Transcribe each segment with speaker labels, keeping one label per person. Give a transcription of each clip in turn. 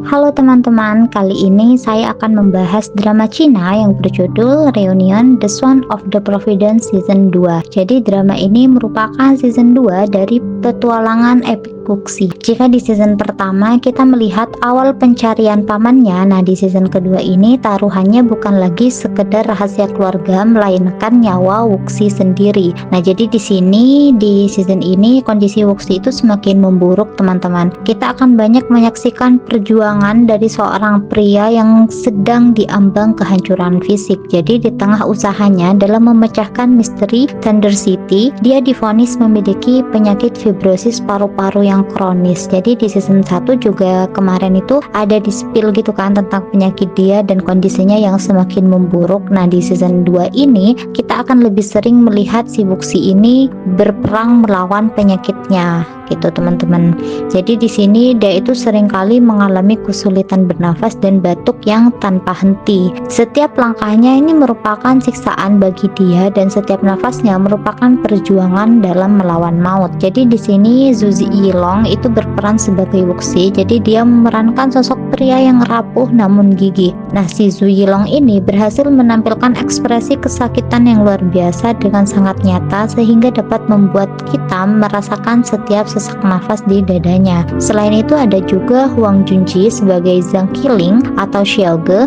Speaker 1: Halo teman-teman, kali ini saya akan membahas drama Cina yang berjudul Reunion The Swan of the Providence Season 2. Jadi drama ini merupakan season 2 dari petualangan epik Wuxi. Jika di season pertama kita melihat awal pencarian pamannya, nah di season kedua ini taruhannya bukan lagi sekedar rahasia keluarga, melainkan nyawa Wuxi sendiri. Nah jadi di sini di season ini kondisi Wuxi itu semakin memburuk teman-teman. Kita akan banyak menyaksikan perjuangan dari seorang pria yang sedang diambang kehancuran fisik. Jadi di tengah usahanya dalam memecahkan misteri Thunder City, dia divonis memiliki penyakit fibrosis paru-paru yang kronis. Jadi di season 1 juga kemarin itu ada di spill gitu kan tentang penyakit dia dan kondisinya yang semakin memburuk. Nah di season 2 ini kita akan lebih sering melihat si Wuxi ini berperang melawan penyakitnya gitu teman-teman. Jadi di sini dia itu seringkali mengalami kesulitan bernafas dan batuk yang tanpa henti. Setiap langkahnya ini merupakan siksaan bagi dia dan setiap nafasnya merupakan perjuangan dalam melawan maut. Jadi di sini Zhu Ziyilong itu berperan sebagai Wuxi. Jadi dia memerankan sosok pria yang rapuh namun gigih. Nah, si Zhu Yilong ini berhasil menampilkan ekspresi kesakitan yang luar biasa dengan sangat nyata sehingga dapat membuat kita merasakan setiap sesak nafas di dadanya. Selain itu ada juga Huang Junji sebagai Zhang Qiling atau Xiaoge.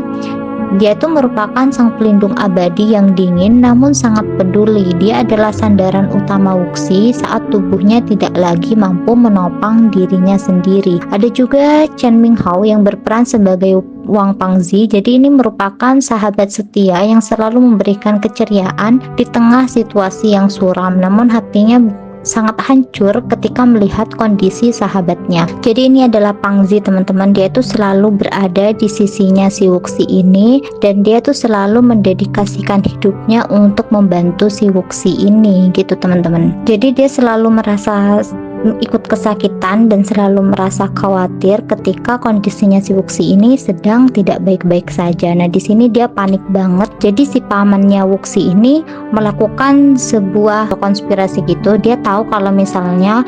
Speaker 1: Dia itu merupakan sang pelindung abadi yang dingin namun sangat peduli. Dia adalah sandaran utama Wuxi saat tubuhnya tidak lagi mampu menopang dirinya sendiri. Ada juga Chen Minghao yang berperan sebagai Wang Pangzi. Jadi ini merupakan sahabat setia yang selalu memberikan keceriaan di tengah situasi yang suram, namun hatinya sangat hancur ketika melihat kondisi sahabatnya. Jadi ini adalah Pangzi teman-teman. Dia itu selalu berada di sisinya si Wuxi ini dan dia tuh selalu mendedikasikan hidupnya untuk membantu si Wuxi ini gitu teman-teman. Jadi dia selalu merasa ikut kesakitan dan selalu merasa khawatir ketika kondisinya si Wuxi ini sedang tidak baik-baik saja. Nah di sini dia panik banget. Jadi si pamannya Wuxi ini melakukan sebuah konspirasi gitu. Dia tahu kalau misalnya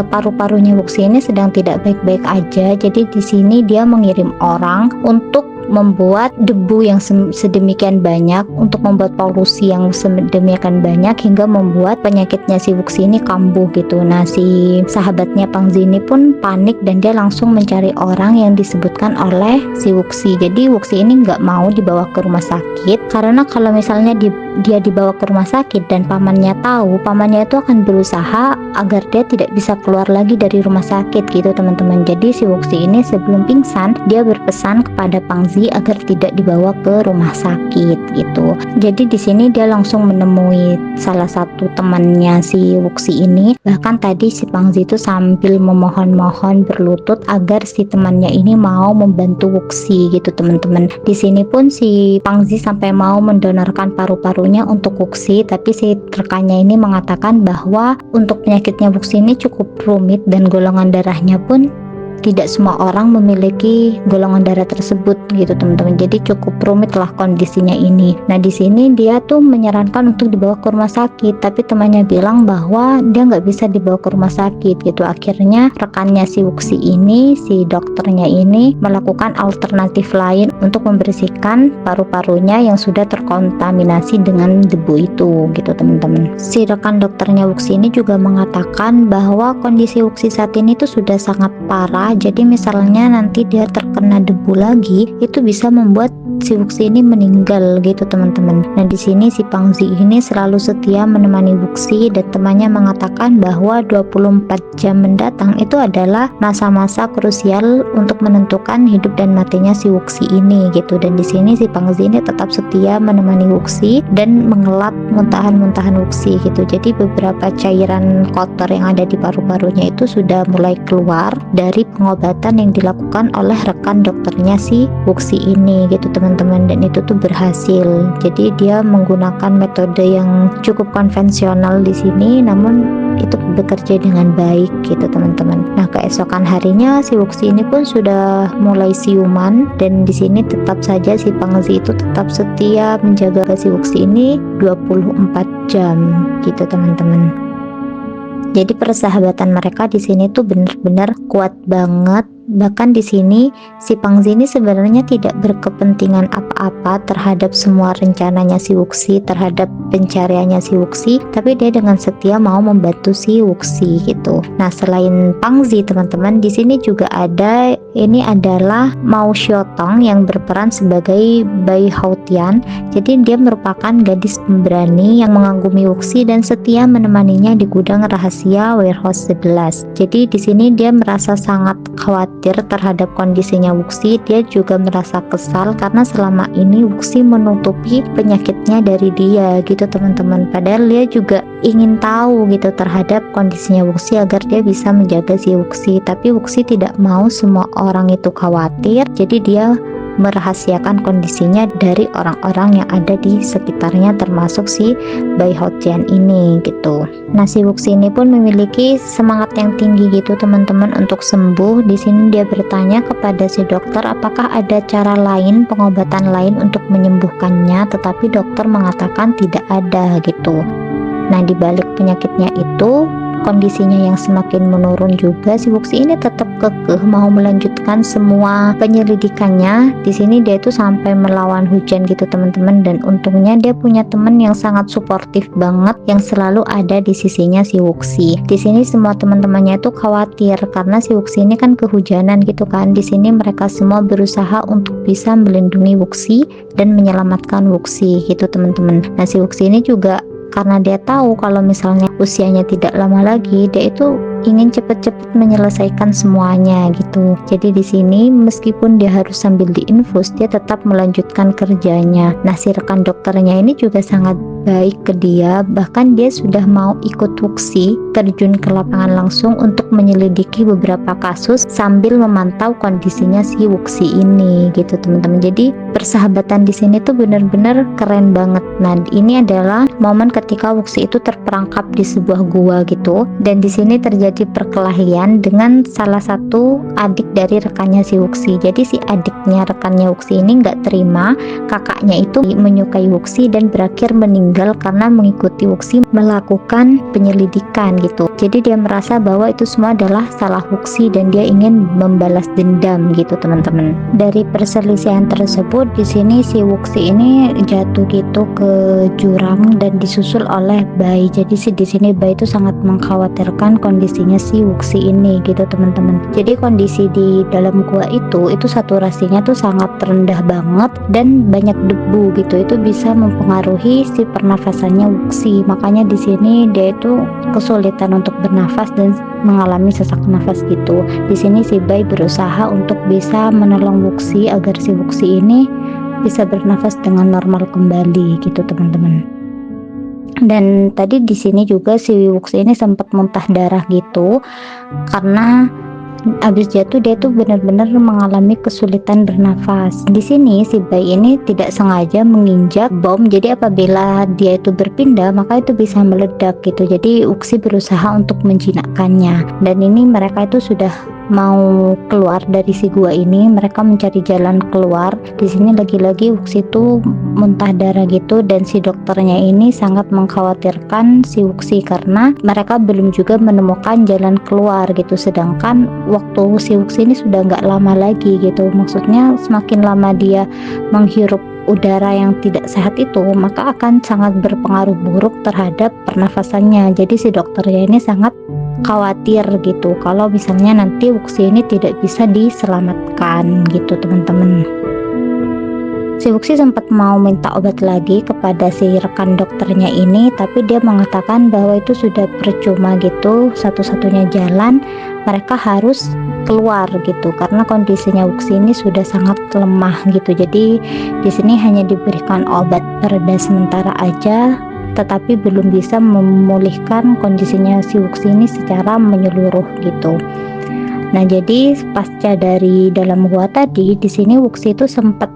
Speaker 1: paru-parunya Wuxi ini sedang tidak baik-baik aja. Jadi di sini dia mengirim orang untuk membuat debu yang sedemikian banyak, untuk membuat polusi yang sedemikian banyak hingga membuat penyakitnya si Wuxi ini kambuh gitu. Nah si sahabatnya Pangzi ini pun panik dan dia langsung mencari orang yang disebutkan oleh si Wuxi. Jadi Wuxi ini nggak mau dibawa ke rumah sakit karena kalau misalnya dia dibawa ke rumah sakit dan pamannya tahu, pamannya itu akan berusaha agar dia tidak bisa keluar lagi dari rumah sakit gitu teman-teman. Jadi si Wuxi ini sebelum pingsan dia berpesan kepada Pangzi agar tidak dibawa ke rumah sakit gitu. Jadi di sini dia langsung menemui salah satu temannya si Wuxi ini. Bahkan tadi si Pangzi itu sambil memohon-mohon berlutut agar si temannya ini mau membantu Wuxi gitu teman-teman. Di sini pun si Pangzi sampai mau mendonorkan paru-parunya untuk Wuxi, tapi si rekannya ini mengatakan bahwa untuk penyakitnya Wuxi ini cukup rumit dan golongan darahnya pun tidak semua orang memiliki golongan darah tersebut gitu teman-teman. Jadi cukup rumit lah kondisinya ini. Nah di sini dia tuh menyarankan untuk dibawa ke rumah sakit, tapi temannya bilang bahwa dia nggak bisa dibawa ke rumah sakit gitu. Akhirnya rekannya si Wuxi ini, si dokternya ini melakukan alternatif lain untuk membersihkan paru-parunya yang sudah terkontaminasi dengan debu itu gitu teman-teman. Si rekan dokternya Wuxi ini juga mengatakan bahwa kondisi Wuxi saat ini tuh sudah sangat parah. Jadi misalnya nanti dia terkena debu lagi, itu bisa membuat si Wuxi ini meninggal gitu teman-teman. Nah di sini si Pangzi ini selalu setia menemani Wuxi dan temannya mengatakan bahwa 24 jam mendatang itu adalah masa-masa krusial untuk menentukan hidup dan matinya si Wuxi ini gitu. Dan di sini si Pangzi ini tetap setia menemani Wuxi dan mengelap muntahan-muntahan Wuxi gitu. Jadi beberapa cairan kotor yang ada di paru-parunya itu sudah mulai keluar dari pengobatan yang dilakukan oleh rekan dokternya si Wuxi ini gitu teman-teman, dan itu tuh berhasil. Jadi dia menggunakan metode yang cukup konvensional di sini, namun itu bekerja dengan baik gitu teman-teman. Nah keesokan harinya si Wuxi ini pun sudah mulai siuman dan di sini tetap saja si Pangzi itu tetap setia menjaga si Wuxi ini 24 jam gitu teman-teman. Jadi persahabatan mereka di sini tuh bener-bener kuat banget Bahkan di sini si Pangzi ini sebenarnya tidak berkepentingan apa-apa terhadap semua rencananya si Wuxi, terhadap pencariannya si Wuxi, tapi dia dengan setia mau membantu si Wuxi gitu. Nah, selain Pangzi teman-teman, di sini juga ada, ini adalah Mao Xiaotong yang berperan sebagai Bai Haotian. Jadi dia merupakan gadis pemberani yang mengagumi Wuxi dan setia menemaninya di gudang rahasia Warehouse 11. Jadi di sini dia merasa sangat khawatir terhadap kondisinya Wuxi. Dia juga merasa kesal karena selama ini Wuxi menutupi penyakitnya dari dia gitu teman-teman. Padahal dia juga ingin tahu gitu terhadap kondisinya Wuxi agar dia bisa menjaga si Wuxi. Tapi Wuxi tidak mau semua orang itu khawatir. Jadi dia merahasiakan kondisinya dari orang-orang yang ada di sekitarnya, termasuk si Bai Haotian ini gitu. Nah, si Wuxi ini pun memiliki semangat yang tinggi gitu teman-teman untuk sembuh. Di sini dia bertanya kepada si dokter apakah ada cara lain, pengobatan lain untuk menyembuhkannya, tetapi dokter mengatakan tidak ada gitu. Nah, di balik penyakitnya itu, kondisinya yang semakin menurun juga, si Wuxi ini tetap kekeh mau melanjutkan semua penyelidikannya. Di sini dia itu sampai melawan hujan gitu teman-teman, dan untungnya dia punya teman yang sangat suportif banget yang selalu ada di sisinya si Wuxi. Di sini semua teman-temannya itu khawatir karena si Wuxi ini kan kehujanan gitu kan. Di sini mereka semua berusaha untuk bisa melindungi Wuxi dan menyelamatkan Wuxi gitu teman-teman. Nah, si Wuxi ini juga karena dia tahu kalau misalnya usianya tidak lama lagi, dia itu ingin cepat-cepat menyelesaikan semuanya gitu. Jadi di sini meskipun dia harus sambil diinfus, dia tetap melanjutkan kerjanya. Nah, si rekan dokternya ini juga sangat baik ke dia, bahkan dia sudah mau ikut Wuxi terjun ke lapangan langsung untuk menyelidiki beberapa kasus sambil memantau kondisinya si Wuxi ini gitu teman-teman. Jadi persahabatan di sini tuh benar-benar keren banget. Nah, ini adalah momen ketika Wuxi itu terperangkap di sebuah gua gitu, dan di sini terjadi perkelahian dengan salah satu adik dari rekannya si Wuxi. Jadi si adiknya rekannya Wuxi ini nggak terima kakaknya itu menyukai Wuxi dan berakhir meninggal karena mengikuti Wuxi melakukan penyelidikan gitu. Jadi dia merasa bahwa itu semua adalah salah Wuxi dan dia ingin membalas dendam gitu teman-teman. Dari perselisihan tersebut, di sini si Wuxi ini jatuh gitu ke jurang dan disusul oleh Bai. Jadi di sini Bai itu sangat mengkhawatirkan kondisinya si Wuxi ini gitu teman-teman. Jadi kondisi di dalam gua itu saturasinya tuh sangat rendah banget dan banyak debu gitu. Itu bisa mempengaruhi si pernafasannya Wuxi. Makanya di sini dia itu kesulitan untuk bernafas dan mengalami sesak nafas gitu. Di sini si Bai berusaha untuk bisa menolong Wuxi agar si Wuxi ini bisa bernafas dengan normal kembali gitu teman-teman. Dan tadi di sini juga si Wuxi ini sempat muntah darah gitu karena habis jatuh dia tuh benar-benar mengalami kesulitan bernafas. Di sini si Bai ini tidak sengaja menginjak bom, jadi apabila dia itu berpindah maka itu bisa meledak gitu. Jadi Wuxi berusaha untuk menjinakkannya, dan ini mereka itu sudah mau keluar dari si gua ini. Mereka mencari jalan keluar. Di sini lagi-lagi Wuxi itu muntah darah gitu, dan si dokternya ini sangat mengkhawatirkan si Wuxi karena mereka belum juga menemukan jalan keluar gitu. Sedangkan waktu si Wuxi ini sudah nggak lama lagi gitu. Maksudnya semakin lama dia menghirup udara yang tidak sehat itu, maka akan sangat berpengaruh buruk terhadap pernafasannya. Jadi si dokternya ini sangat khawatir gitu kalau misalnya nanti Wuxi ini tidak bisa diselamatkan gitu teman-teman. Si Wuxi sempat mau minta obat lagi kepada si rekan dokternya ini, tapi dia mengatakan bahwa itu sudah percuma gitu. Satu-satunya jalan mereka harus keluar gitu karena kondisinya Wuxi ini sudah sangat lemah gitu. Jadi di sini hanya diberikan obat pereda sementara aja, tetapi belum bisa memulihkan kondisinya si Wuxi ini secara menyeluruh gitu. Nah, jadi pasca dari dalam gua tadi, di sini Wuxi itu sempat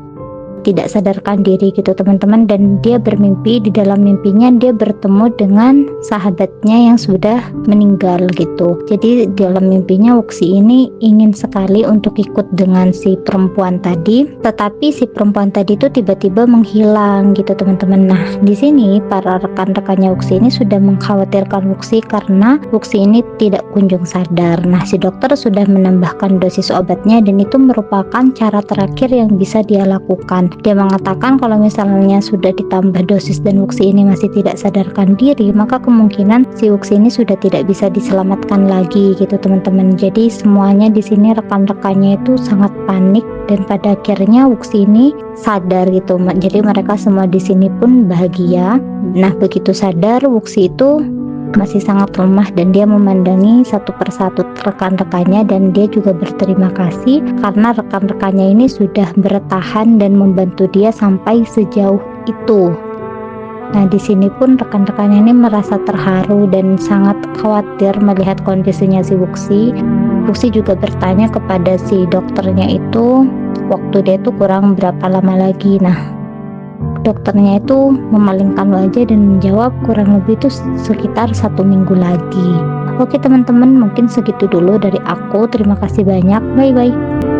Speaker 1: tidak sadarkan diri gitu teman-teman, dan dia bermimpi. Di dalam mimpinya dia bertemu dengan sahabatnya yang sudah meninggal gitu. Jadi dalam mimpinya Wuxi ini ingin sekali untuk ikut dengan si perempuan tadi, tetapi si perempuan tadi itu tiba-tiba menghilang gitu teman-teman. Nah di sini para rekan-rekannya Wuxi ini sudah mengkhawatirkan Wuxi karena Wuxi ini tidak kunjung sadar. Nah si dokter sudah menambahkan dosis obatnya dan itu merupakan cara terakhir yang bisa dia lakukan. Dia mengatakan kalau misalnya sudah ditambah dosis dan Wuxi ini masih tidak sadarkan diri, maka kemungkinan si Wuxi ini sudah tidak bisa diselamatkan lagi gitu teman-teman. Jadi semuanya di sini rekan-rekannya itu sangat panik dan pada akhirnya Wuxi ini sadar gitu. Jadi mereka semua di sini pun bahagia. Nah begitu sadar, Wuxi itu masih sangat lemah dan dia memandangi satu persatu rekan-rekannya dan dia juga berterima kasih karena rekan-rekannya ini sudah bertahan dan membantu dia sampai sejauh itu. Nah di sini pun rekan-rekannya ini merasa terharu dan sangat khawatir melihat kondisinya si Wuxi. Wuxi juga bertanya kepada si dokternya itu waktu dia itu kurang berapa lama lagi. Nah dokternya itu memalingkan wajah dan menjawab kurang lebih itu sekitar 1 minggu lagi. Oke teman-teman, mungkin segitu dulu dari aku. Terima kasih banyak. Bye bye.